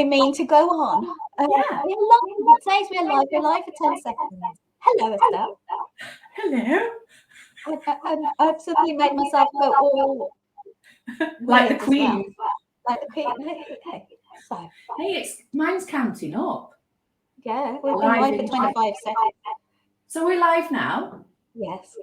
we mean to go on? Yeah. We're live. It says we're live. We're live for 10 seconds. Hello, Estelle. Hello. I've suddenly made myself go all like the weird as Queen. well. Like the Queen. Okay. So, Hey, mine's counting up. yeah, we've been live for 25 seconds. So we're live now? Yes.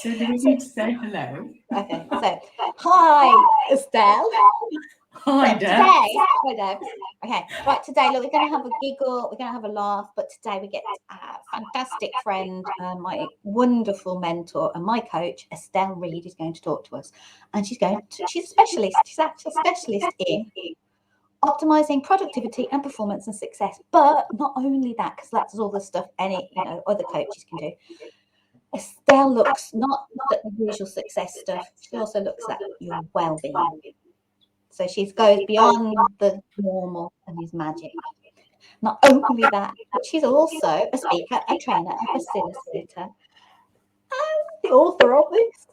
So do we need to say hello? Okay. So, hi, Estelle. Hi, So Deb. hi, Deb. Okay, right, today, look, we're going to have a giggle, we're going to have a laugh, but today we get a fantastic friend, my wonderful mentor and my coach, Estelle Reed, is going to talk to us. And she's a specialist, she's actually a specialist in optimizing productivity and performance and success. But not only that, because that's all the stuff any other coaches can do. Estelle looks not at the usual success stuff, she also looks at your well-being. So she goes beyond the normal and is magic. Not only that, but she's also a speaker, a trainer, a facilitator, and the author of this.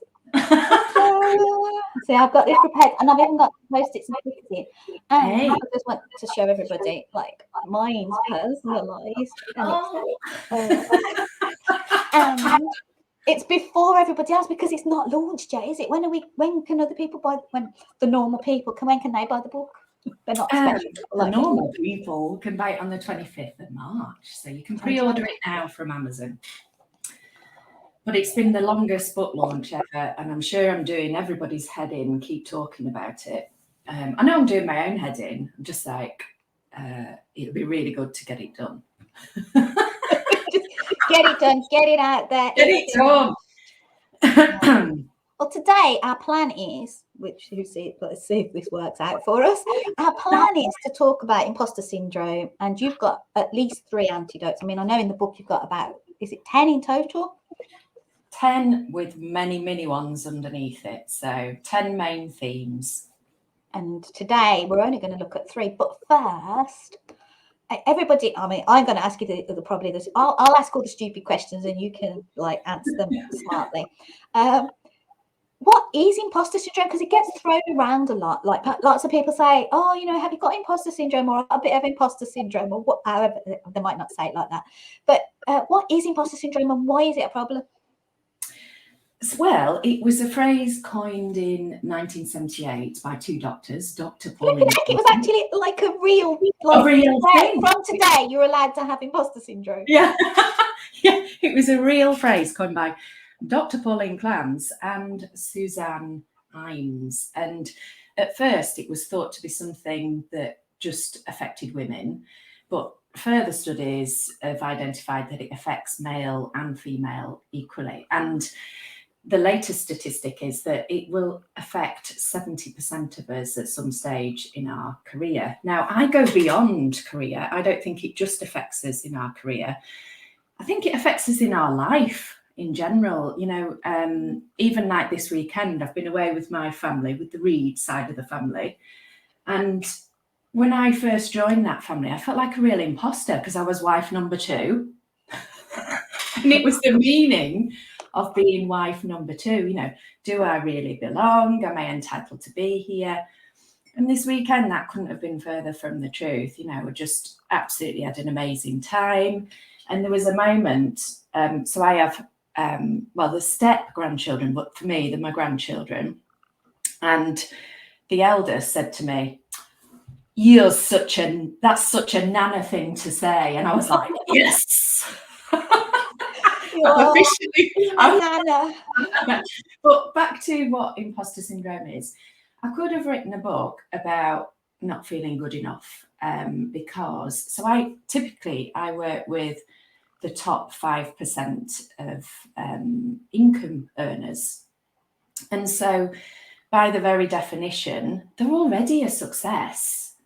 See, I've got this prepared, and I've even got post-its and stickers in. And I just want to show everybody, like, mine's personalised. And it's before everybody else because it's not launched yet, is it? When can other people buy? When the normal people when can they buy the book? They're not special. The normal people can buy it on the 25th of March, so you can pre-order it now from Amazon. But it's been the longest book launch ever, and I'm sure I'm doing everybody's head in. Keep talking about it. I know I'm doing my own head in. I'm just like, it'll be really good to get it done. Get it done, get it out there. Get it done. Well, today our plan is, let's see if this works out for us. Our plan is to talk about imposter syndrome, and you've got at least 3 antidotes. I mean, I know in the book you've got about, is it 10 in total? 10 with many, many ones underneath it. So 10 main themes. And today we're only going to look at 3. But first, everybody, I mean, I'm going to ask you probably this. I'll ask all the stupid questions and you can answer them smartly. What is imposter syndrome? Because it gets thrown around a lot. Like lots of people say, oh, have you got imposter syndrome or a bit of imposter syndrome or what? However, they might not say it like that. But what is imposter syndrome and why is it a problem? Well, it was a phrase coined in 1978 by 2 doctors, Dr. Paul. It was actually like a real thing. From today, you're allowed to have imposter syndrome. Yeah, yeah, it was a real phrase coined by Dr. Pauline Clance and Suzanne Imes. And at first, it was thought to be something that just affected women, but further studies have identified that it affects male and female equally. And the latest statistic is that it will affect 70% of us at some stage in our career. Now, I go beyond career. I don't think it just affects us in our career. I think it affects us in our life in general. Even like this weekend, I've been away with my family, with the Reed side of the family. And when I first joined that family, I felt like a real imposter because I was wife number 2. And it was the meaning of being wife number 2. Do I really belong? Am I entitled to be here? And this weekend, that couldn't have been further from the truth. We just absolutely had an amazing time. And there was a moment, so I have, the step grandchildren, but for me, they're my grandchildren. And the eldest said to me, that's such a nana thing to say. And I was like, yes. Officially. But back to what imposter syndrome is. I could have written a book about not feeling good enough because I typically work with the top 5% of income earners. And so by the very definition, they're already a success.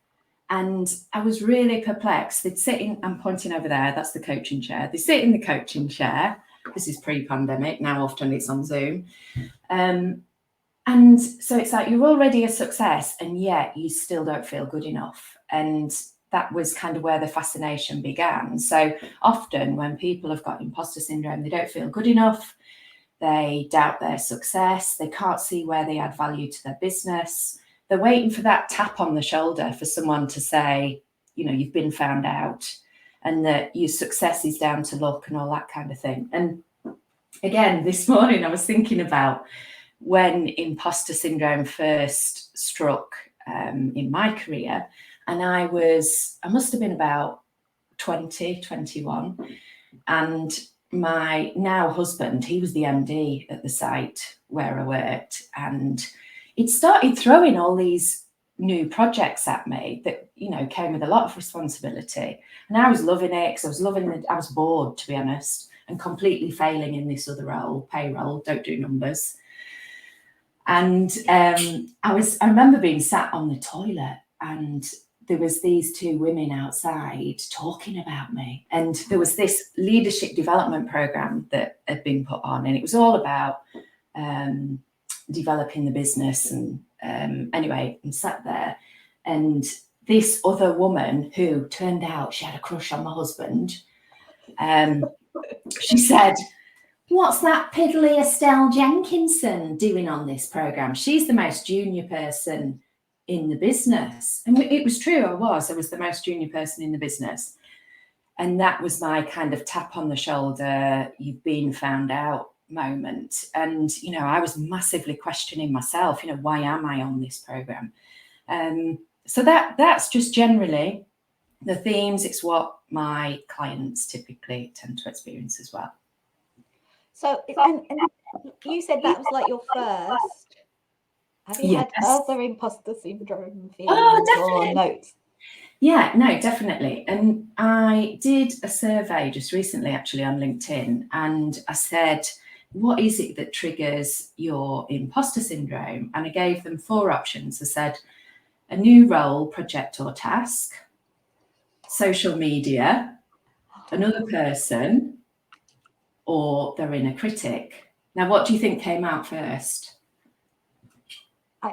And I was really perplexed. They'd sit in, I'm pointing over there, that's the coaching chair. They sit in the coaching chair. This is pre-pandemic, now often it's on Zoom. And so it's like you're already a success and yet you still don't feel good enough. And that was kind of where the fascination began. So often when people have got imposter syndrome, they don't feel good enough. They doubt their success. They can't see where they add value to their business. They're waiting for that tap on the shoulder for someone to say, you know, you've been found out and that your success is down to luck and all that kind of thing. And again, this morning I was thinking about when imposter syndrome first struck in my career. And I must have been about 20, 21. And my now husband, he was the MD at the site where I worked. And it started throwing all these new projects at me that, you know, came with a lot of responsibility. And I was loving it because I was bored, to be honest, and completely failing in this other role, payroll, don't do numbers. And I remember being sat on the toilet and there was these two women outside talking about me. And there was this leadership development program that had been put on, and it was all about developing the business. And anyway, I'm sat there, and this other woman who turned out she had a crush on my husband, she said, "What's that piddly Estelle Jenkinson doing on this program? She's the most junior person in the business." And it was true, I was the most junior person in the business. And that was my kind of tap on the shoulder, you've been found out moment. And, you know, I was massively questioning myself, you know, why am I on this program? So that's just generally the themes. It's what my clients typically tend to experience as well. So, and you said that was like your first. Have you had other imposter syndrome feelings or notes? Yeah, no, definitely. And I did a survey just recently, actually, on LinkedIn, and I said, what is it that triggers your imposter syndrome? And I gave them 4 options. I said, a new role, project or task, social media, another person, or their inner critic. Now, what do you think came out first?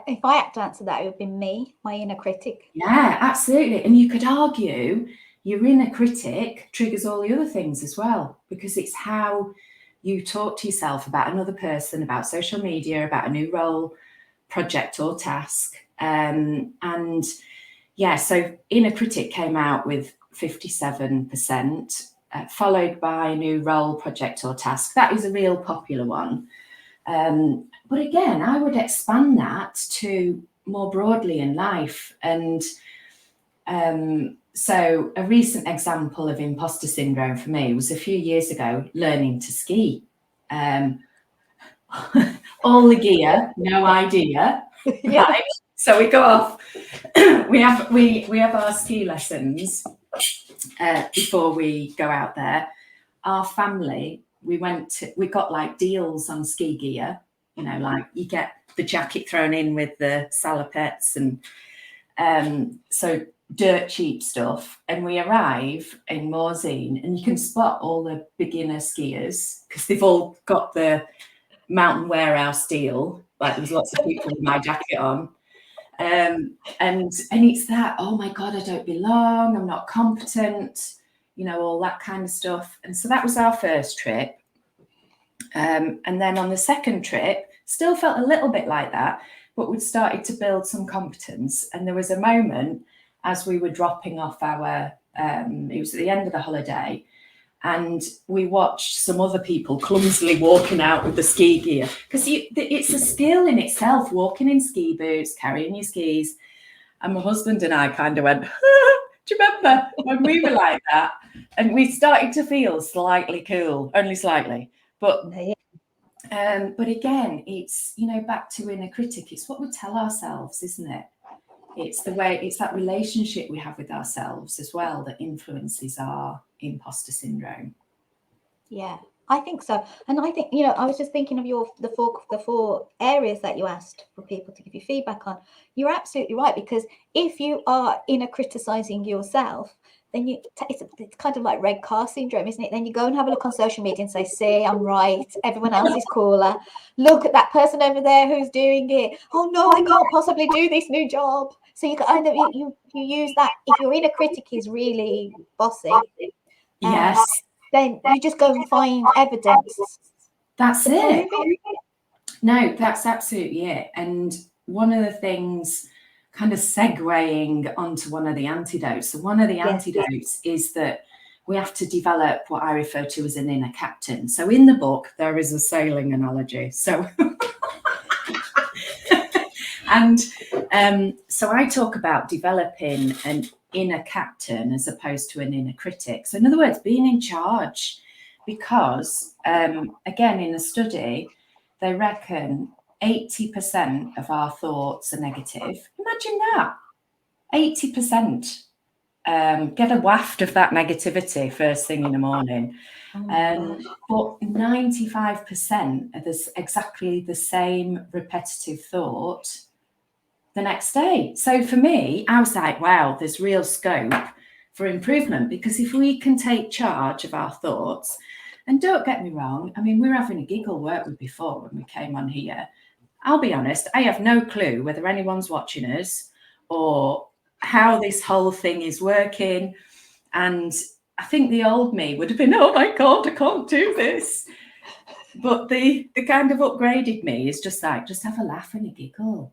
If I had to answer that, it would be me, my inner critic. Yeah, absolutely. And you could argue your inner critic triggers all the other things as well, because it's how you talk to yourself about another person, about social media, about a new role, project or task. And yeah, so inner critic came out with 57%, followed by a new role, project or task. That is a real popular one. But again, I would expand that to more broadly in life. And so a recent example of imposter syndrome for me was a few years ago, learning to ski. All the gear, no idea. Yeah. Right? So we go off. we have our ski lessons before we go out there. Our family, we got like deals on ski gear. You know, like you get the jacket thrown in with the salopettes and so dirt cheap stuff. And we arrive in Morzine and you can spot all the beginner skiers because they've all got the Mountain Warehouse deal. Like there's lots of people with my jacket on. And it's that, oh my God, I don't belong, I'm not competent, you know, all that kind of stuff. And so that was our first trip. And then on the second trip, still felt a little bit like that, but we'd started to build some competence. And there was a moment as we were dropping off our, it was at the end of the holiday, and we watched some other people clumsily walking out with the ski gear. Because it's a skill in itself, walking in ski boots, carrying your skis. And my husband and I kind of went, do you remember when we were like that? And we started to feel slightly cool, only slightly. But again, it's, you know, back to inner critic. It's what we tell ourselves, isn't it? It's the way, it's that relationship we have with ourselves as well that influences our imposter syndrome. Yeah, I think so. And I think, you know, I was just thinking of the four areas that you asked for people to give you feedback on. You're absolutely right, because if you are inner criticizing yourself, then it's kind of like red car syndrome, isn't it? Then you go and have a look on social media and say, see, I'm right, everyone else is cooler. Look at that person over there who's doing it. Oh no, I can't possibly do this new job. So you use that. If your inner critic is really bossy, yes, then you just go and find evidence That's to it. prove it? No, that's absolutely it. And one of the things, kind of segueing onto one of the antidotes. So one of the antidotes is that we have to develop what I refer to as an inner captain. So in the book, there is a sailing analogy. So, and so I talk about developing an inner captain as opposed to an inner critic. So in other words, being in charge, because again, in a study, they reckon 80% of our thoughts are negative. Imagine that, 80%. Get a waft of that negativity first thing in the morning. But 95% are exactly the same repetitive thought the next day. So for me, I was like, wow, there's real scope for improvement, because if we can take charge of our thoughts, and don't get me wrong, I mean, we were having a giggle, weren't we, before when we came on here? I'll be honest, I have no clue whether anyone's watching us or how this whole thing is working. And I think the old me would have been, oh my God, I can't do this. But the kind of upgraded me is just like, just have a laugh and a giggle.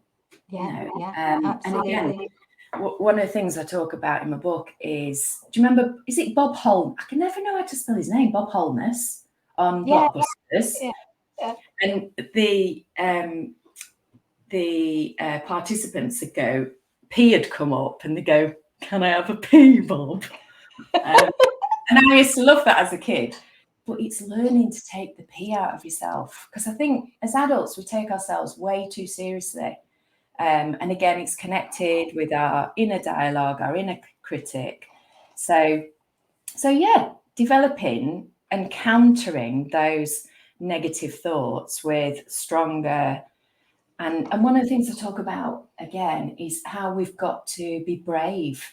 Yeah, And absolutely. again, one of the things I talk about in my book is, do you remember, is it Bob Holm? I can never know how to spell his name, Bob Holness on Blockbusters. Yeah. And the participants would go, pee had come up, and they go, can I have a pee, Bob? And I used to love that as a kid. But it's learning to take the pee out of yourself, because I think as adults, we take ourselves way too seriously. And again, it's connected with our inner dialogue, our inner critic. So yeah, developing and countering those negative thoughts with stronger. And one of the things I talk about, again, is how we've got to be brave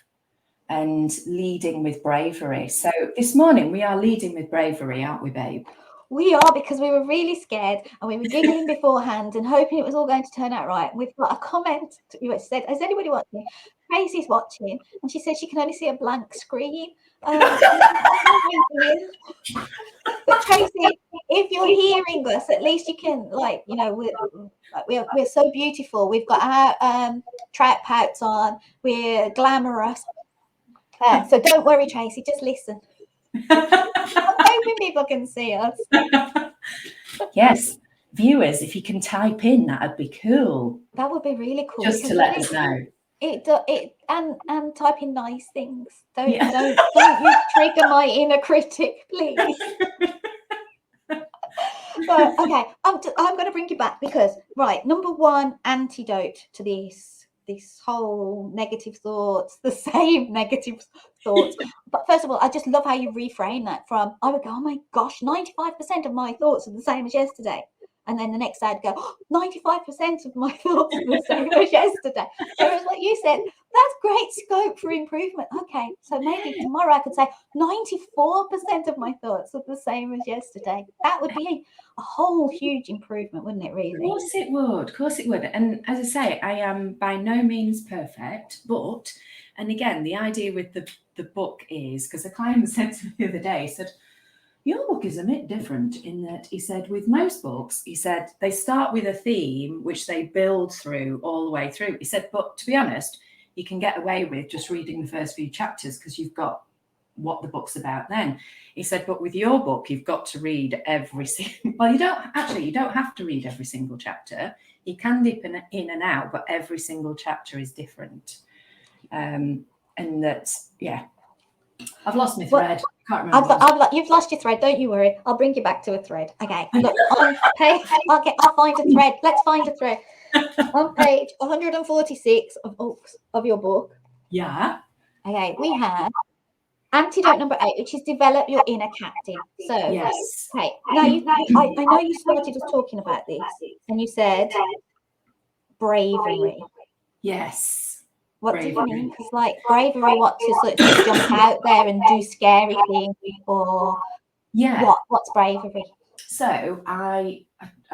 and leading with bravery. So this morning we are leading with bravery, aren't we, babe? We are, because we were really scared and we were giggling beforehand and hoping it was all going to turn out right. We've got a comment. You said, is anybody watching? Tracy's watching, and she said she can only see a blank screen. But Tracy, if you're hearing us, at least you can, like, you know, we're so beautiful. We've got our trout pouts on. We're glamorous. So don't worry, Tracy. Just listen. I'm hoping people can see us. Yes, viewers, if you can type in, that'd be cool. That would be really cool. Just to let us know. And type in nice things. Don't you trigger my inner critic, please. So okay, I'm going to bring you back, because number one antidote to this whole negative thoughts, the same negative thoughts. But first of all, I just love how you reframe that from, I would go, oh my gosh, 95% of my thoughts are the same as yesterday. And then the next day I'd go, 95% of my thoughts are the same as yesterday. Whereas what you said, that's great scope for improvement. Okay, so maybe tomorrow I could say 94% of my thoughts are the same as yesterday. That would be a whole huge improvement, wouldn't it, really? Of course it would. And as I say, I am by no means perfect, but, and again, the idea with the book is, because a client said to me the other day, he said, your book is a bit different in that, he said, with most books, he said, they start with a theme which they build through all the way through. He said, but to be honest, you can get away with just reading the first few chapters because you've got what the book's about then. He said, but with your book, you've got to read every single, well, you don't have to read every single chapter. You can dip in and out, but every single chapter is different. And that's, yeah. I've lost my thread. Can't remember. You've lost your thread. Don't you worry. I'll bring you back to a thread. Okay. Look, on page, I'll find a thread. Let's find a thread. On page 146 of your book. Yeah. Okay. We have antidote number 8, which is develop your inner captain. So, yes. Okay. Now, I know you started us talking about this, and you said bravery. Yes. What do you mean? Because bravery, what, to sort of just jump out there and do scary things, or what's bravery? So I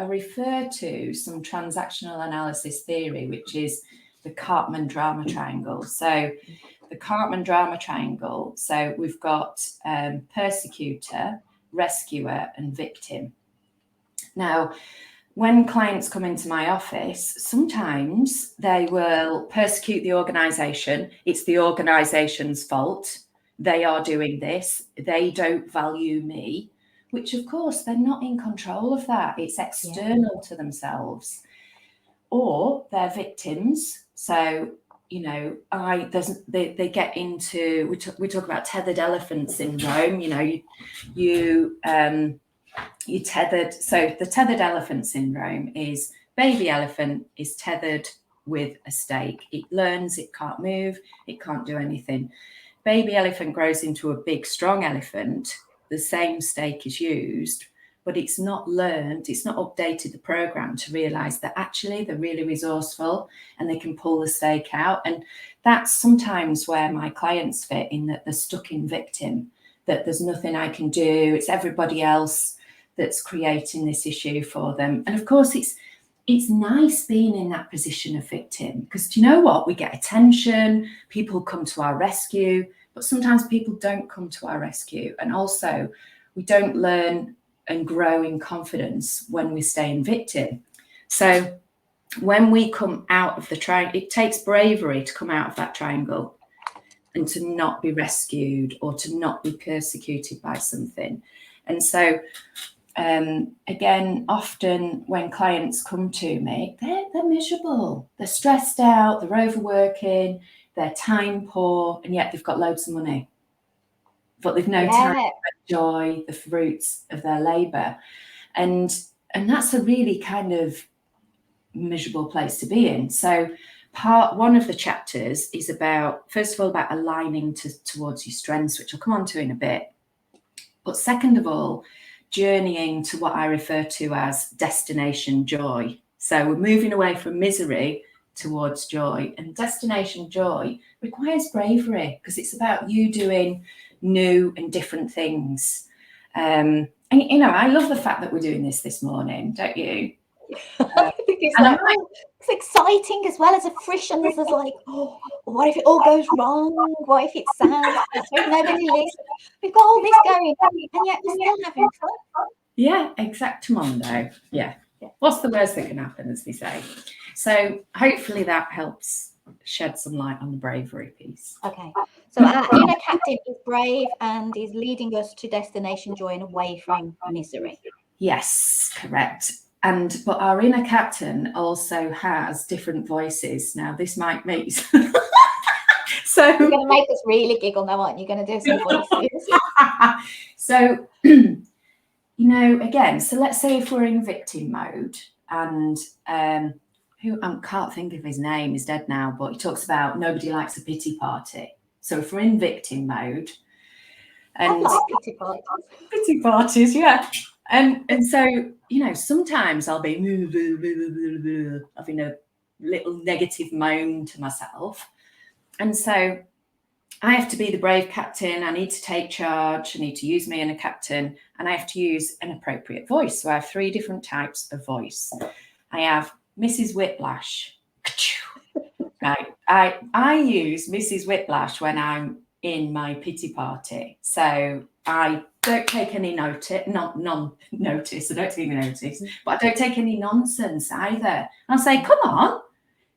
refer to some transactional analysis theory, which is the Cartman drama triangle. So the Cartman drama triangle. So we've got persecutor, rescuer, and victim. Now, when clients come into my office, sometimes they will persecute the organisation. It's the organisation's fault. They are doing this. They don't value me, which of course they're not in control of that. It's external to themselves. Or they're victims. So, you know, they get into, we talk about tethered elephant syndrome. You know, you tethered. So the tethered elephant syndrome is baby elephant is tethered with a stake. It learns it can't move, it can't do anything. Baby elephant grows into a big, strong elephant. The same stake is used, but it's not learned, it's not updated the program to realize that actually they're really resourceful and they can pull the stake out. And that's sometimes where my clients fit, in that they're stuck in victim, that there's nothing I can do, it's everybody else that's creating this issue for them. And of course, it's nice being in that position of victim, because do you know what? We get attention, people come to our rescue, but sometimes people don't come to our rescue. And also, we don't learn and grow in confidence when we stay in victim. So when we come out of the triangle, it takes bravery to come out of that triangle and to not be rescued or to not be persecuted by something. And so again, often when clients come to me, they're miserable, they're stressed out, they're overworking, they're time poor, and yet they've got loads of money, but they've no time to enjoy the fruits of their labour. And that's a really kind of miserable place to be in. So one of the chapters is about, first of all, about aligning towards your strengths, which I'll come on to in a bit. But second of all, journeying to what I refer to as destination joy. So we're moving away from misery towards joy, and destination joy requires bravery, because it's about you doing new and different things. And you know, I love the fact that we're doing this morning, don't you? I think it's like, it's exciting as well as a friction. There's like, oh, what if it all goes wrong? What if it sounds? What if nobody listens? We've got all this going, and yet we're still having fun. Yeah, exactamundo. Yeah. What's the worst that can happen, as they say? So hopefully that helps shed some light on the bravery piece. Okay. So our inner captain is brave and is leading us to destination joy and away from misery. Yes, correct. But our inner captain also has different voices. Now, this might make so you're going to make us really giggle now, aren't you? Going to do some voices. So, you know, again, so let's say if we're in victim mode, and who I can't think of his name, he's dead now, but he talks about nobody likes a pity party. So if we're in victim mode, and I like pity parties. Pity parties, yeah. And so, you know, sometimes I'll be having a little negative moan to myself. And so I have to be the brave captain. I need to take charge. I need to use my inner captain, and I have to use an appropriate voice. So I have 3 different types of voice. I have Mrs. Whiplash. Right. I use Mrs. Whiplash when I'm in my pity party. So I don't take any notice, non-notice. I don't take any notice, but I don't take any nonsense either. And I'll say, come on,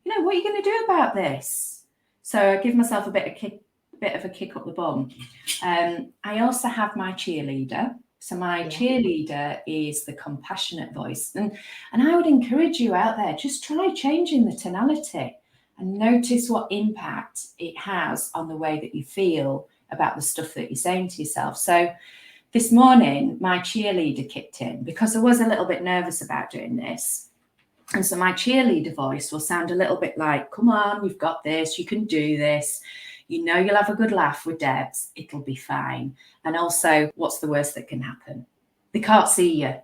you know, what are you going to do about this? So I give myself a bit of a kick up the bum. I also have my cheerleader. So my cheerleader is the compassionate voice. And I would encourage you out there, just try changing the tonality and notice what impact it has on the way that you feel about the stuff that you're saying to yourself. So this morning, my cheerleader kicked in because I was a little bit nervous about doing this. And so my cheerleader voice will sound a little bit like, come on, you've got this, you can do this. You know, you'll have a good laugh with Debs. It'll be fine. And also, what's the worst that can happen? They can't see you.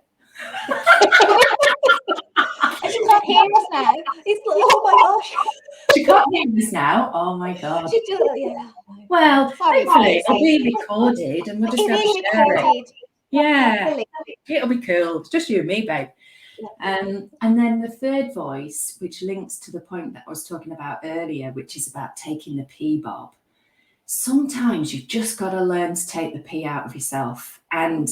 She can't hear us now. It's like, oh my gosh. She can't hear us now. Oh my God. She just, yeah. Well, hopefully it'll be recorded and we'll just have to share it. Yeah, it'll be cool. It's just you and me, babe. And then the third voice, which links to the point that I was talking about earlier, which is about taking the pee, Bob. Sometimes you've just got to learn to take the pee out of yourself. And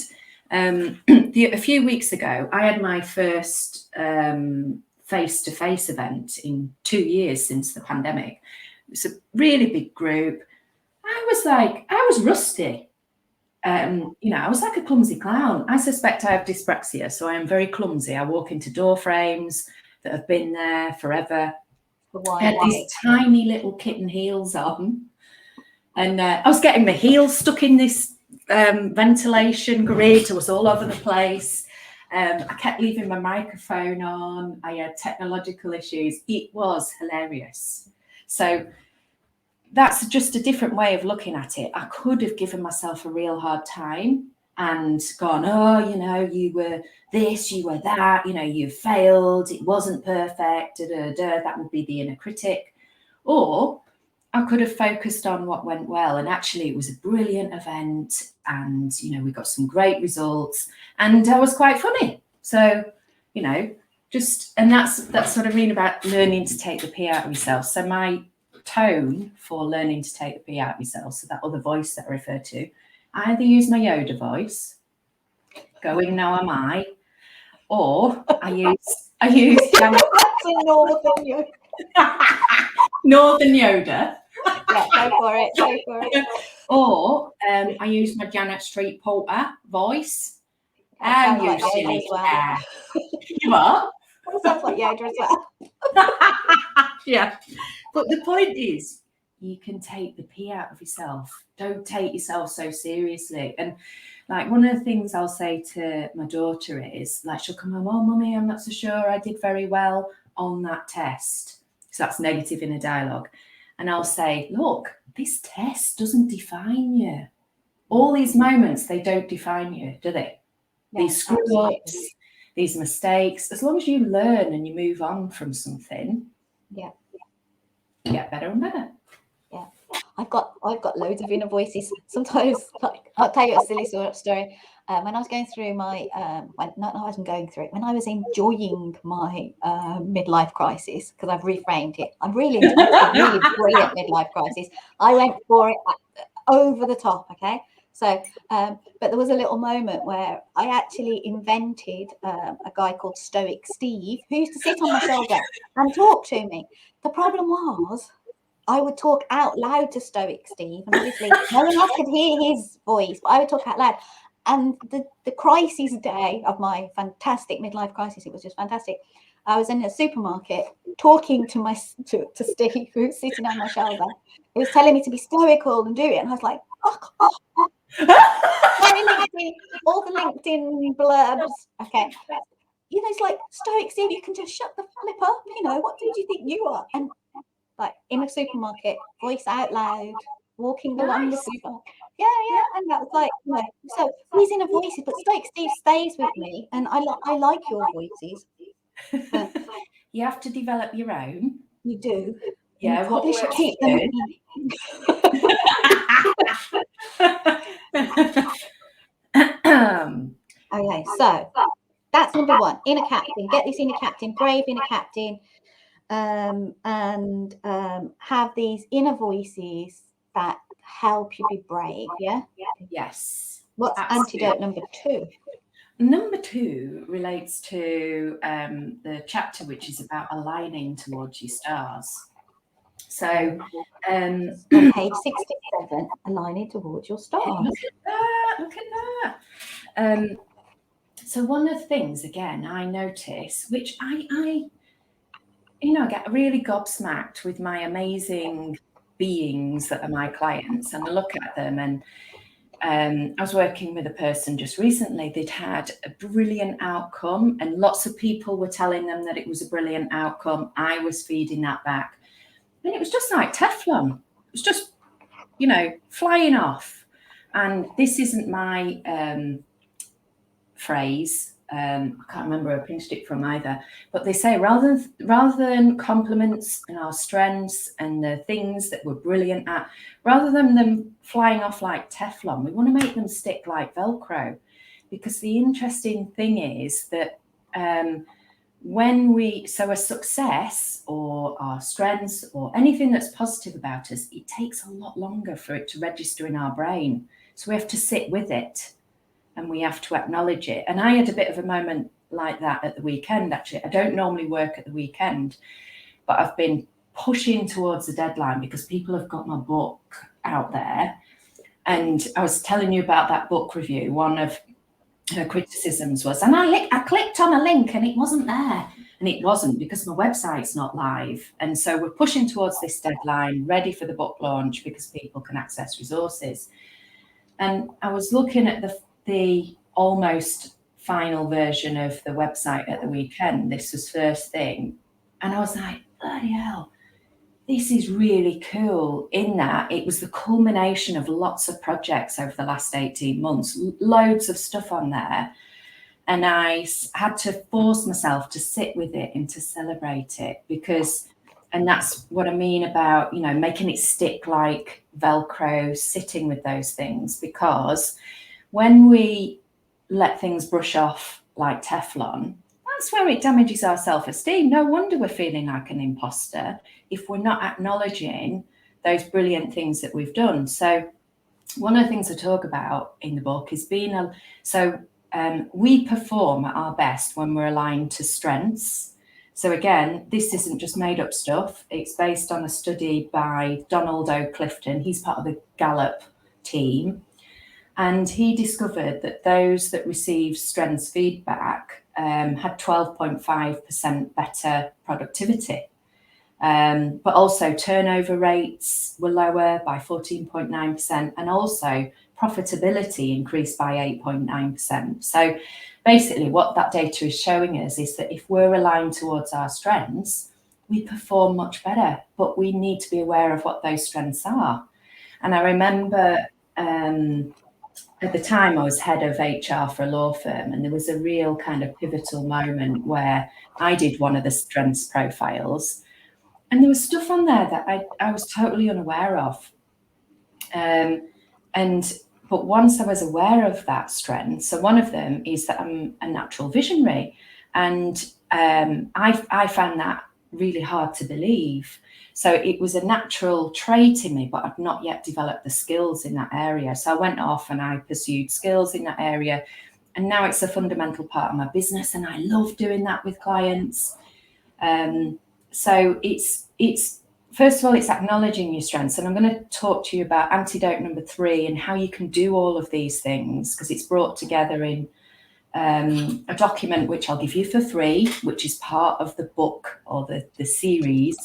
A few weeks ago, I had my first face-to-face event in 2 years since the pandemic. It was a really big group. I was rusty. I was like a clumsy clown. I suspect I have dyspraxia, so I am very clumsy. I walk into door frames that have been there forever. I had these tiny little kitten heels on, and I was getting my heels stuck in this ventilation grid. I was all over the place. I kept leaving my microphone on. I had technological issues. It was hilarious. So that's just a different way of looking at it. I could have given myself a real hard time and gone, oh, you were this, you were that, you failed, it wasn't perfect, that would be the inner critic. Or I could have focused on what went well. And actually, it was a brilliant event. And, we got some great results. And I was quite funny. So, and that's what I mean about learning to take the pee out of yourself. So my tone for learning to take the pee out of yourself, so that other voice that I refer to, I either use my Yoda voice, going, now am I, or I use That's a northern Yoda. Northern Yoda. Yeah, go for it. Or I use my Janet Street Porter voice. That And you like silly as well. You what? That sounds like Yoda as well. Yeah. But the point is, you can take the pee out of yourself. Don't take yourself so seriously. And like one of the things I'll say to my daughter is, like, she'll come home, oh, mummy, I'm not so sure I did very well on that test. So that's negative inner dialogue. And I'll say, look, this test doesn't define you. All these moments, they don't define you, do they? Yeah, these screw-ups, these mistakes, as long as you learn and you move on from something, you get better and better. Yeah. I've got loads of inner voices. Sometimes, like, I'll tell you a silly story. When I was going through my, when I was enjoying my midlife crisis, because I've reframed it. I'm really enjoying a really brilliant midlife crisis. I went for it over the top, okay? So, but there was a little moment where I actually invented a guy called Stoic Steve, who used to sit on my shoulder and talk to me. The problem was, I would talk out loud to Stoic Steve, and obviously no one else could hear his voice, but I would talk out loud. And the crisis day of my fantastic midlife crisis, it was just fantastic. I was in a supermarket talking to Steve, who was sitting on my shoulder. He was telling me to be stoical and do it, and I was like, fuck off. All the LinkedIn blurbs. Okay. It's like, Stoic Steve, you can just shut the flip up. What did you think you are? And like in a supermarket, voice out loud, walking along the supermarket. Yeah. And that was like, so these inner voices, but Stoic Steve stays with me, and I like your voices. You have to develop your own. You do. Yeah, you probably should keep them. Okay, so that's number one. Inner captain. Get this inner captain, brave inner captain. And have these inner voices that help you be brave. Yes. What's absolutely. Antidote number 2? Number 2 relates to the chapter which is about aligning towards your stars. So on page 67, aligning towards your stars. Look at that. So one of the things, again, I notice, which I get really gobsmacked with my amazing beings that are my clients, and I look at them, and I was working with a person just recently. They'd had a brilliant outcome, and lots of people were telling them that it was a brilliant outcome. I was feeding that back, and it was just like Teflon. It was just, flying off. And this isn't my phrase. I can't remember where I pinched it from either, but they say rather than compliments and our strengths and the things that we're brilliant at, rather than them flying off like Teflon, we want to make them stick like Velcro. Because the interesting thing is that so a success or our strengths or anything that's positive about us, it takes a lot longer for it to register in our brain. So we have to sit with it. and we have to acknowledge it. And I had a bit of a moment like that at the weekend, actually. I don't normally work at the weekend, but I've been pushing towards the deadline because people have got my book out there. And I was telling you about that book review. One of her criticisms was, and I clicked on a link and it wasn't there. And it wasn't, because my website's not live. And so we're pushing towards this deadline, ready for the book launch, because people can access resources. And I was looking at the almost final version of the website at the weekend. This was first thing. And I was like, bloody hell, this is really cool, in that it was the culmination of lots of projects over the last 18 months, loads of stuff on there. And I had to force myself to sit with it and to celebrate it, because, and that's what I mean about, you know, making it stick like Velcro, sitting with those things, because when we let things brush off like Teflon, that's where it damages our self-esteem. No wonder we're feeling like an imposter if we're not acknowledging those brilliant things that we've done. So one of the things I talk about in the book is we perform at our best when we're aligned to strengths. So again, this isn't just made up stuff. It's based on a study by Donald O. Clifton. He's part of the Gallup team. And he discovered that those that received strengths feedback had 12.5% better productivity. But also turnover rates were lower by 14.9%, and also profitability increased by 8.9%. So basically what that data is showing us is that if we're aligned towards our strengths, we perform much better, but we need to be aware of what those strengths are. And I remember at the time I was head of HR for a law firm, and there was a real kind of pivotal moment where I did one of the strengths profiles, and there was stuff on there that I was totally unaware of. But once I was aware of that strength, so one of them is that I'm a natural visionary, and I found that really hard to believe. So it was a natural trait in me, but I'd not yet developed the skills in that area. So I went off and I pursued skills in that area, and now it's a fundamental part of my business, and I love doing that with clients. So it's first of all, it's acknowledging your strengths. And I'm going to talk to you about antidote number 3 and how you can do all of these things, because it's brought together in a document which I'll give you for free, which is part of the book or the series.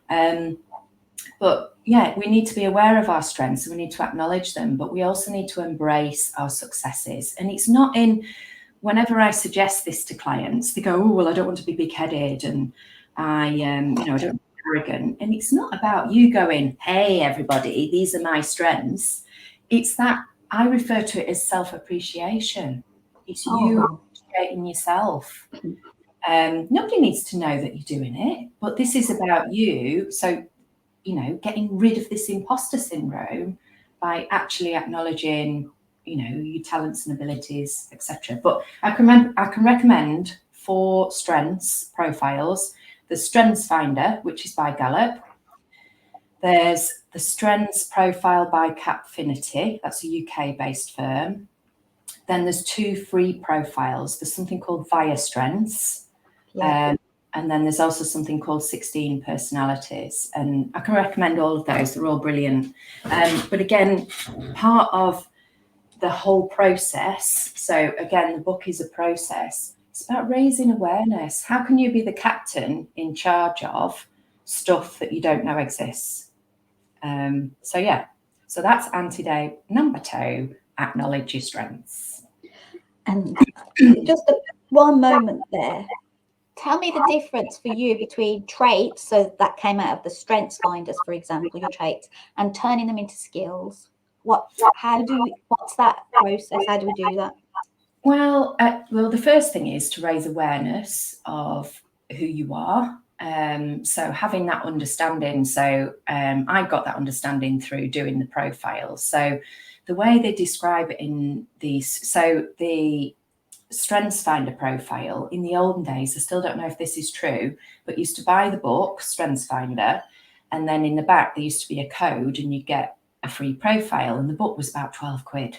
But yeah, we need to be aware of our strengths, and we need to acknowledge them, but we also need to embrace our successes. And it's not in, whenever I suggest this to clients, they go, oh, well, I don't want to be big-headed, and I don't be arrogant. And it's not about you going, hey, everybody, these are my strengths. It's that I refer to it as self-appreciation. It's you appreciating yourself. Nobody needs to know that you're doing it, but this is about you. So, getting rid of this imposter syndrome by actually acknowledging, your talents and abilities, etc. But I can recommend 4 strengths profiles. The Strengths Finder, which is by Gallup. There's the Strengths Profile by Capfinity. That's a UK-based firm. Then there's 2 free profiles. There's something called Via Strengths. Yeah. And then there's also something called 16 Personalities. And I can recommend all of those. They're all brilliant. But again, part of the whole process, so again, the book is a process. It's about raising awareness. How can you be the captain in charge of stuff that you don't know exists? So that's antidote number 2, acknowledge your strengths. And just one moment there. Tell me the difference for you between traits, so that came out of the Strengths Finders, for example, your traits, and turning them into skills. What's that process? How do we do that? Well, the first thing is to raise awareness of who you are. So having that understanding. So I got that understanding through doing the profiles. So the way they describe it in these, so the Strengths Finder profile, in the olden days, I still don't know if this is true, but used to buy the book, Strengths Finder, and then in the back there used to be a code and you get a free profile, and the book was about 12 quid.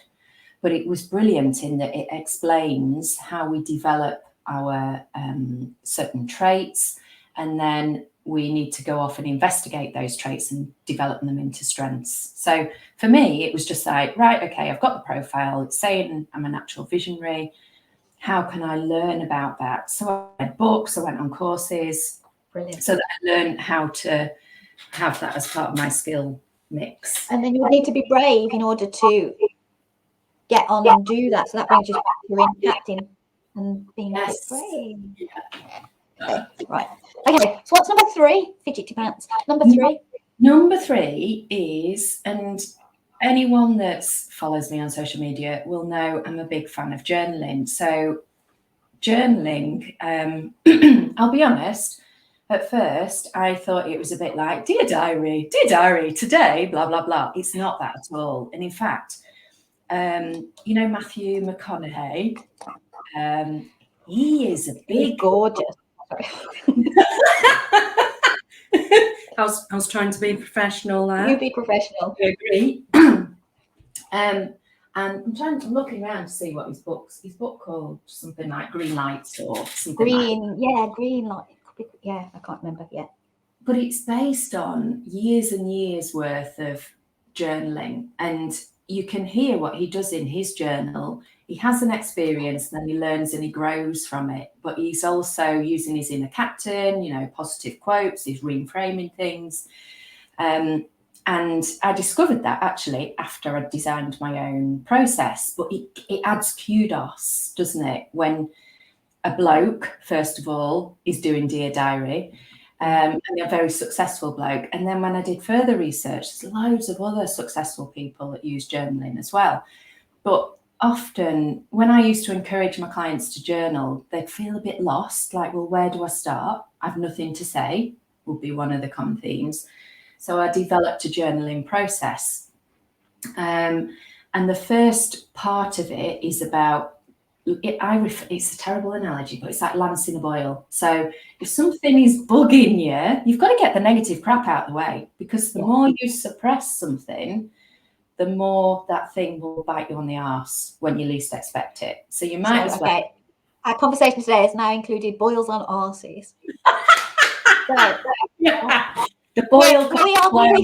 but it was brilliant in that it explains how we develop our certain traits, and then we need to go off and investigate those traits and develop them into strengths. So for me, it was just like, right, okay, I've got the profile. It's saying I'm a natural visionary. How can I learn about that? So I read books, I went on courses. Brilliant. So that I learned how to have that as part of my skill mix. And then you would need to be brave in order to get on and do that. So that brings you to your inner captain and being a bit brave. Okay, right. Okay, so what's number 3? Fidgety pants. Number 3. Number 3 is, and anyone that follows me on social media will know I'm a big fan of journaling. So journaling, I'll be honest, at first I thought it was a bit like, dear diary, today, blah, blah, blah. It's not that at all. And in fact, you know, Matthew McConaughey, he is a big... Gorgeous. I was trying to be professional there. You be professional. I agree. And I'm looking around to see what his book called something like Green Lights or something Green, like Green Light. Yeah, I can't remember yet. But it's based on years and years worth of journaling, and you can hear what he does in his journal. He has an experience, and then he learns and he grows from it. But he's also using his inner captain, you know, positive quotes, he's reframing things. And I discovered that actually after I designed my own process. But it adds kudos, doesn't it? When a bloke, first of all, is doing Dear Diary, and a very successful bloke. And then when I did further research, there's loads of other successful people that use journaling as well. But often when I used to encourage my clients to journal, they'd feel a bit lost, like, well, where do I start? I've nothing to say, would be one of the common themes. So I developed a journaling process. And the first part of it is about, it's a terrible analogy, but it's like lancing a boil. So if something is bugging you, you've got to get the negative crap out of the way, because the more you suppress something, the more that thing will bite you on the arse when you least expect it. So you might as well. Okay. Our conversation today has now included boils on arses. The boil. We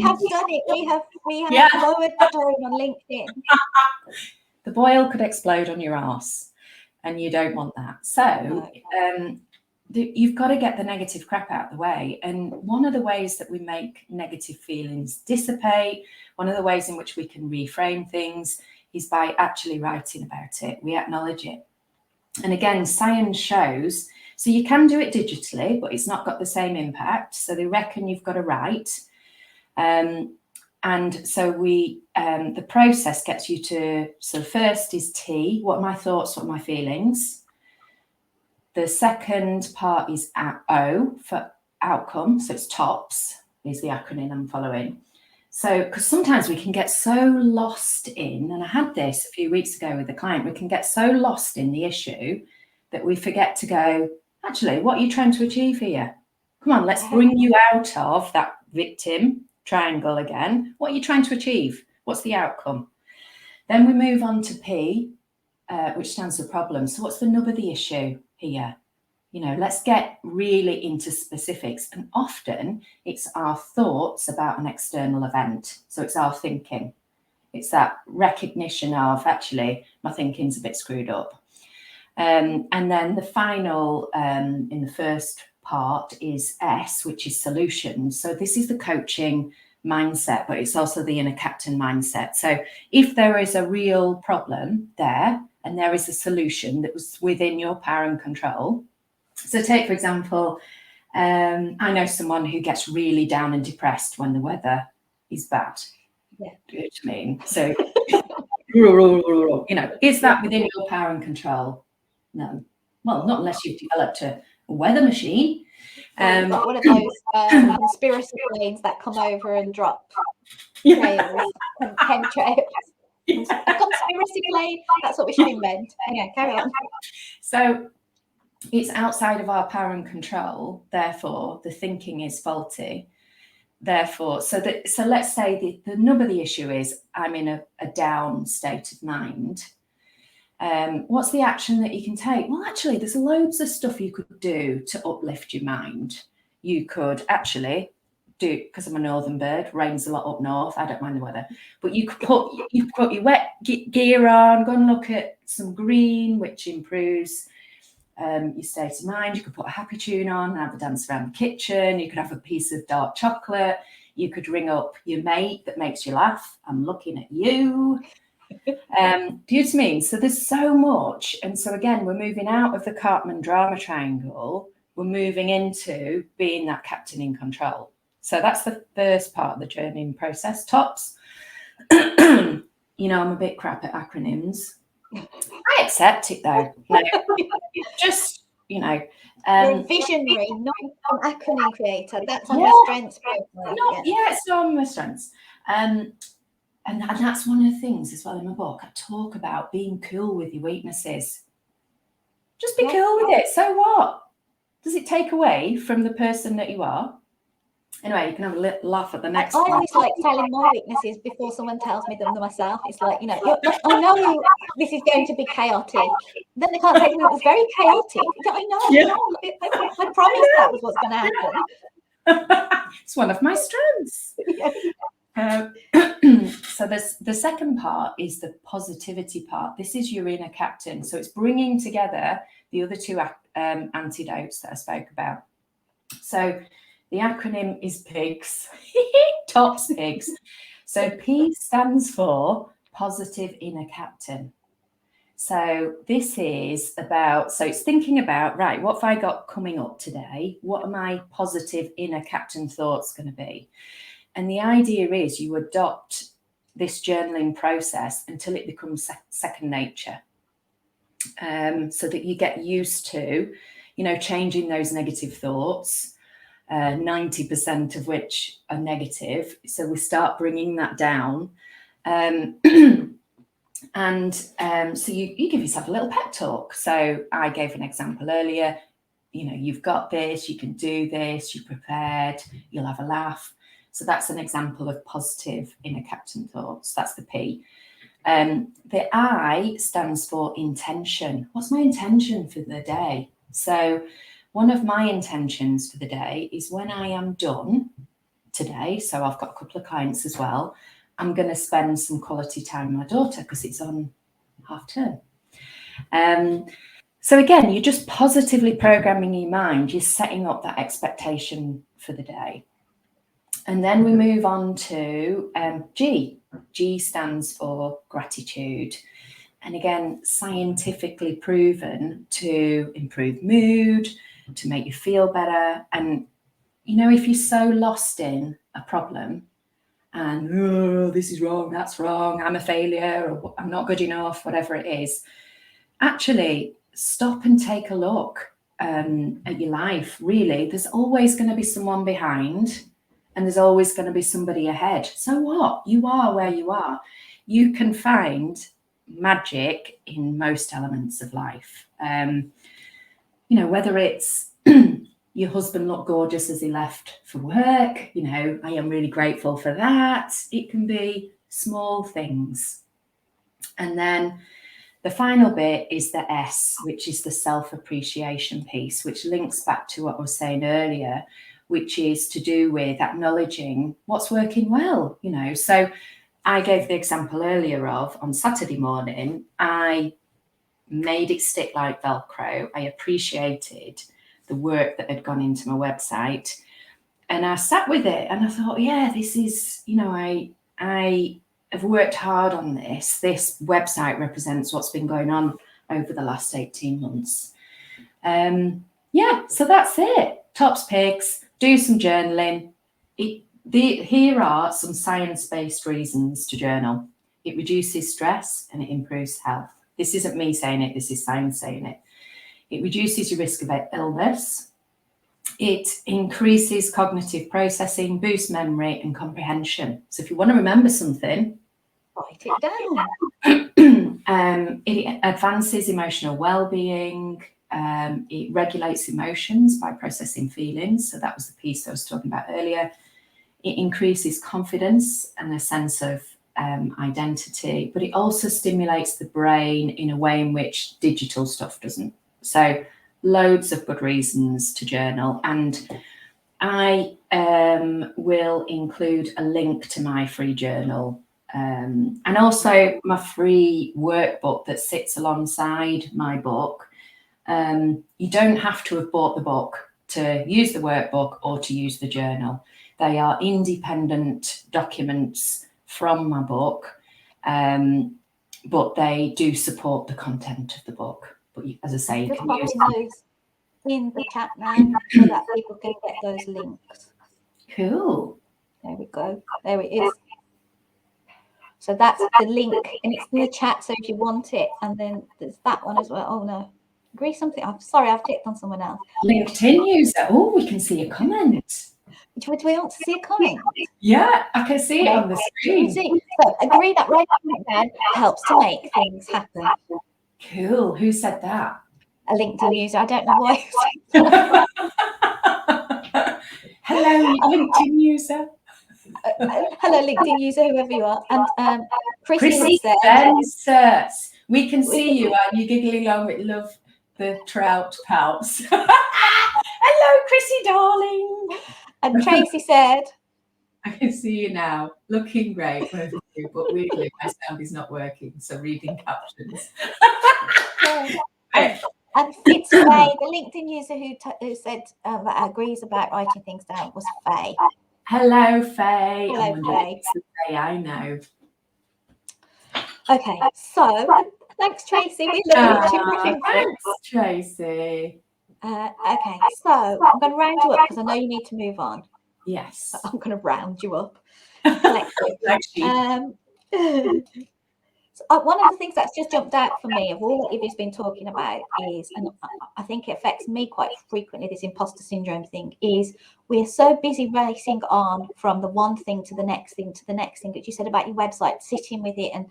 have done it. We have lowered the tone on LinkedIn. The boil could explode on your arse, and you don't want that. So you've got to get the negative crap out of the way. And one of the ways that we make negative feelings dissipate, one of the ways in which we can reframe things, is by actually writing about it. We acknowledge it. And again, science shows, so you can do it digitally, but it's not got the same impact. So they reckon you've got to write. And so the process gets you to, so first is T, what are my thoughts, what are my feelings? The second part is O for outcome. So it's TOPS is the acronym I'm following. So, because sometimes we can get so lost in, and I had this a few weeks ago with a client, we can get so lost in the issue that we forget to go, actually, what are you trying to achieve here? Come on, let's bring you out of that victim triangle again. What are you trying to achieve? What's the outcome? Then we move on to P, which stands for problem. So what's the nub of the issue here? You know, let's get really into specifics. And often it's our thoughts about an external event. So it's our thinking. It's that recognition of, actually, my thinking's a bit screwed up. And then the final, in the first part, is S, which is solutions. So this is the coaching mindset, but it's also the inner captain mindset. So if there is a real problem there, and there is a solution that was within your power and control. So take, for example, I know someone who gets really down and depressed when the weather is bad. Yeah. Do you know what I mean? So, you know, is that within your power and control? No. Well, not unless you've developed a weather machine. One of those conspiracy planes that come over and drop trails and chemtrails. A conspiracy plane, that's what we should invent. Okay, carry on. So it's outside of our power and control, therefore the thinking is faulty. Therefore, so let's say the nub of the issue is I'm in a down state of mind. What's the action that you can take? Well, actually, there's loads of stuff you could do to uplift your mind. You could actually do, because I'm a northern bird, rains a lot up north, I don't mind the weather, but you could put your wet gear on, go and look at some green, which improves your state of mind. You could put a happy tune on and have a dance around the kitchen. You could have a piece of dark chocolate. You could ring up your mate that makes you laugh. I'm looking at you. Do you know what I mean? So there's so much. And so again, we're moving out of the Cartman drama triangle. We're moving into being that captain in control. So that's the first part of the journeying process. Tops. I'm a bit crap at acronyms. I accept it though. Just, you're a visionary, not an acronym creator. That's on your strengths. It's on my strengths. And that's one of the things as well in my book. I talk about being cool with your weaknesses. Just be cool with it. So what? Does it take away from the person that you are? Anyway, you can have a little laugh at the next I one. always like telling my weaknesses before someone tells me them myself. It's like, I know this is going to be chaotic. Then they can't say to me, it was very chaotic. I know. I promised that was what's going to happen. It's one of my strengths. So the second part is the positivity part. This is your inner captain. So it's bringing together the other two antidotes that I spoke about. So the acronym is PIGS, TOPS PIGS. So P stands for positive inner captain. So this is about, so it's thinking about, right, what have I got coming up today? What are my positive inner captain thoughts going to be? And the idea is you adopt this journaling process until it becomes second nature, so that you get used to, changing those negative thoughts, 90% of which are negative. So we start bringing that down. So you give yourself a little pep talk. So I gave an example earlier, you've got this, you can do this, you're prepared, you'll have a laugh. So that's an example of positive inner captain thoughts. That's the P. The I stands for intention. What's my intention for the day? So one of my intentions for the day is when I am done today, so I've got a couple of clients as well, I'm going to spend some quality time with my daughter because it's on half term. So again, you're just positively programming your mind. You're setting up that expectation for the day. And then we move on to G. G stands for gratitude. And again, scientifically proven to improve mood, to make you feel better. And, if you're so lost in a problem and, this is wrong, that's wrong, I'm a failure, or I'm not good enough, whatever it is, actually stop and take a look at your life. Really, there's always going to be someone behind. And there's always going to be somebody ahead. So what? You are where you are. You can find magic in most elements of life. Whether it's your husband looked gorgeous as he left for work, I am really grateful for that. It can be small things. And then the final bit is the S, which is the self-appreciation piece, which links back to what I was saying earlier, which is to do with acknowledging what's working well, So I gave the example earlier of on Saturday morning, I made it stick like Velcro. I appreciated the work that had gone into my website. And I sat with it and I thought, this is, I have worked hard on this. This website represents what's been going on over the last 18 months. So that's it. Tops PIGS. Do some journaling. Here are some science-based reasons to journal. It reduces stress and it improves health. This isn't me saying it, this is science saying it. It reduces your risk of illness. It increases cognitive processing, boosts memory and comprehension. So if you want to remember something, write it down. It advances emotional well-being. It regulates emotions by processing feelings. So that was the piece I was talking about earlier. It increases confidence and a sense of identity, but it also stimulates the brain in a way in which digital stuff doesn't. So loads of good reasons to journal, and I will include a link to my free journal and also my free workbook that sits alongside my book. You don't have to have bought the book to use the workbook or to use the journal. They are independent documents from my book, but they do support the content of the book. But as I say, you Just can use those in the chat now so that people can get those links. Cool. There we go. There it is. So that's the link, and it's in the chat. So if you want it, and then there's that one as well. Oh no, agree something. I'm sorry, I've clicked on someone else. LinkedIn user. Oh, we can see a comment. Do we want to see a comment? Yeah, I can see it on the screen. So agree that writing it down helps to make things happen. Cool. Who said that? A LinkedIn user. I don't know why. Hello, LinkedIn user. Hello, LinkedIn user, whoever you are. And Chrissy said, we can see you and you're giggling along with love the trout pouts. Hello, Chrissy, darling. And Tracy said, I can see you now, looking great, both of you, but weirdly my sound is not working, so reading captions. And it's Faye, the LinkedIn user who said that agrees about writing things down was Faye. Hello, Faye. Hello, Faye. Faye, I know. Okay, so thanks, Tracy. We love you. Thanks, Tracy. Okay, so I'm going to round you up because I know you need to move on. Yes. I'm going to round you up. So one of the things that's just jumped out for me of all that Ivy's been talking about is, and I think it affects me quite frequently, this imposter syndrome thing, is we're so busy racing on from the one thing to the next thing to the next thing that you said about your website, sitting with it and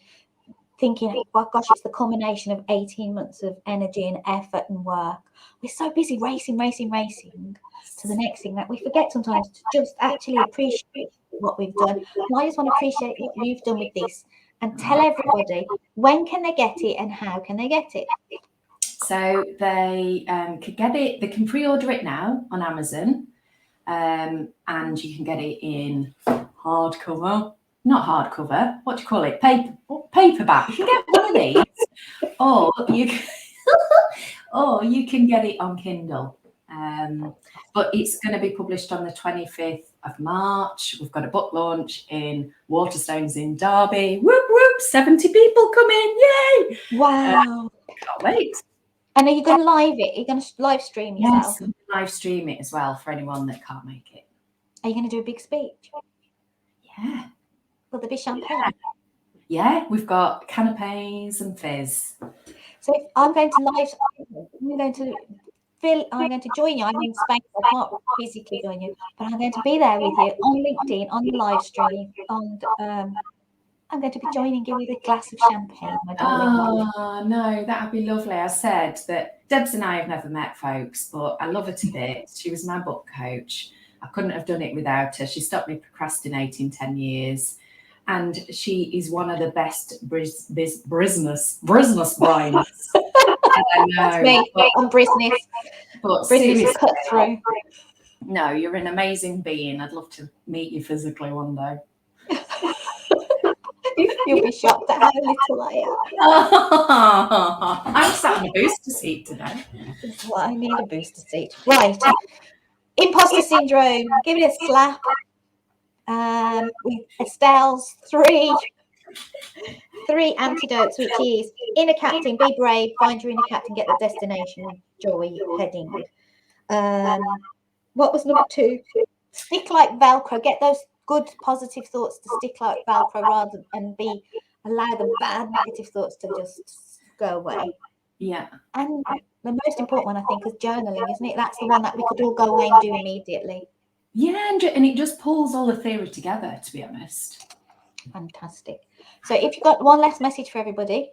thinking, well, gosh, it's the culmination of 18 months of energy and effort and work. We're so busy racing to the next thing that we forget sometimes to just actually appreciate what we've done. And I just want to appreciate what you've done with this and tell everybody when can they get it and how can they get it. So they could get it, they can pre-order it now on Amazon, and you can get it in hardcover. Not hardcover, what do you call it? Paperback. You can get one of these, or you can get it on Kindle. But it's going to be published on the 25th of March. We've got a book launch in Waterstones in Derby. Whoop whoop! 70 people come in! Yay! Wow! Can't wait. And are you going to live it? Are you going to live stream yourself? Yes, live stream it as well for anyone that can't make it. Are you going to do a big speech? Yeah. Will there be champagne? Yeah, we've got canapes and fizz. So if I'm going to join you. I'm in Spain, so I can't physically join you, but I'm going to be there with you on LinkedIn, on the live stream, and I'm going to be joining you with a glass of champagne, my darling. Oh, no, that would be lovely. I said that Debs and I have never met, folks, but I love her to bits. She was my book coach. I couldn't have done it without her. She stopped me procrastinating 10 years. And she is one of the best business brains. That's me on business. But business cut through. No, you're an amazing being. I'd love to meet you physically one day. You'll be shocked at how little I am. Oh, I'm sat in a booster seat today. Well, I need a booster seat. Right. Imposter syndrome. Give it a slap. With Estelle's three antidotes, which is inner captain, be brave, find your inner captain, get the destination, joy, heading. What was number 2? Stick like Velcro. Get those good positive thoughts to stick like Velcro rather than allow the bad negative thoughts to just go away. Yeah. And the most important one, I think, is journaling, isn't it? That's the one that we could all go away and do immediately. Yeah, and it just pulls all the theory together, to be honest. Fantastic. So if you've got one last message for everybody,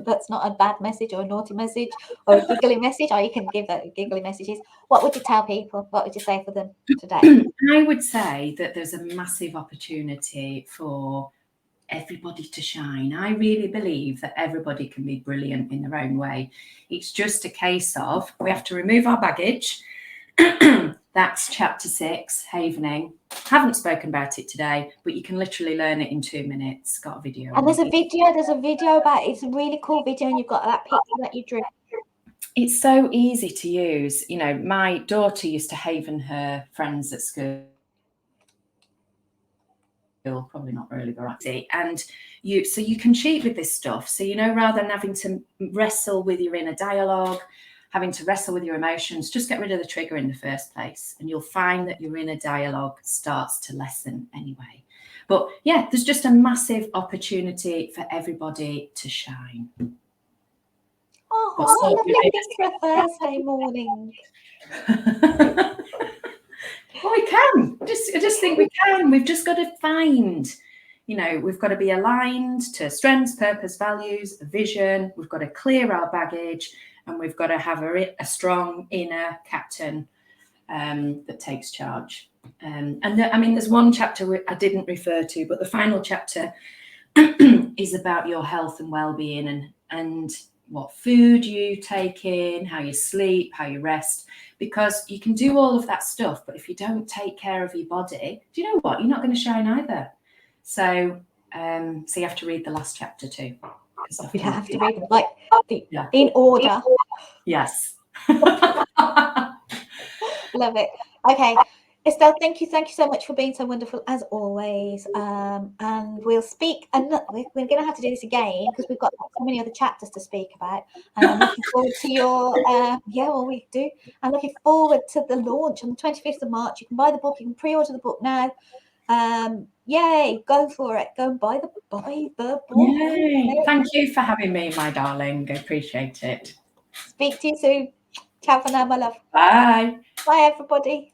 that's not a bad message or a naughty message or a giggly message, or you can give that giggly messages. What would you tell people? What would you say for them today? I would say that there's a massive opportunity for everybody to shine. I really believe that everybody can be brilliant in their own way. It's just a case of we have to remove our baggage. That's chapter 6, havening. Haven't spoken about it today, but you can literally learn it in 2 minutes. Got a video. And there's a video about it. It's a really cool video, and you've got that picture that you drew. It's so easy to use. You know, my daughter used to haven her friends at school. Probably not really variety, and you can cheat with this stuff. So, you know, rather than having to wrestle with your inner dialogue, having to wrestle with your emotions, just get rid of the trigger in the first place, and you'll find that your inner dialogue starts to lessen anyway. But yeah, there's just a massive opportunity for everybody to shine. Oh, lovely for a Thursday morning. Well, we can. I just think we can. We've just got to find, you know, we've got to be aligned to strengths, purpose, values, a vision. We've got to clear our baggage, and we've got to have a strong inner captain that takes charge. There's one chapter I didn't refer to, but the final chapter is about your health and well-being and what food you take in, how you sleep, how you rest, because you can do all of that stuff, but if you don't take care of your body, do you know what? You're not going to shine either. So you have to read the last chapter too. You have to read them in order. Yes. Love it. Okay. Estelle, thank you so much for being so wonderful as always. And we'll speak. And we're going to have to do this again because we've got so many other chapters to speak about. And I'm looking forward to your we do. I'm looking forward to the launch on the 25th of March. You can buy the book. You can pre-order the book now. Yay! Go for it. Go and buy the book. Yay! Thank you for having me, my darling. I appreciate it. Speak to you soon. Ciao for now, my love. Bye. Bye, everybody.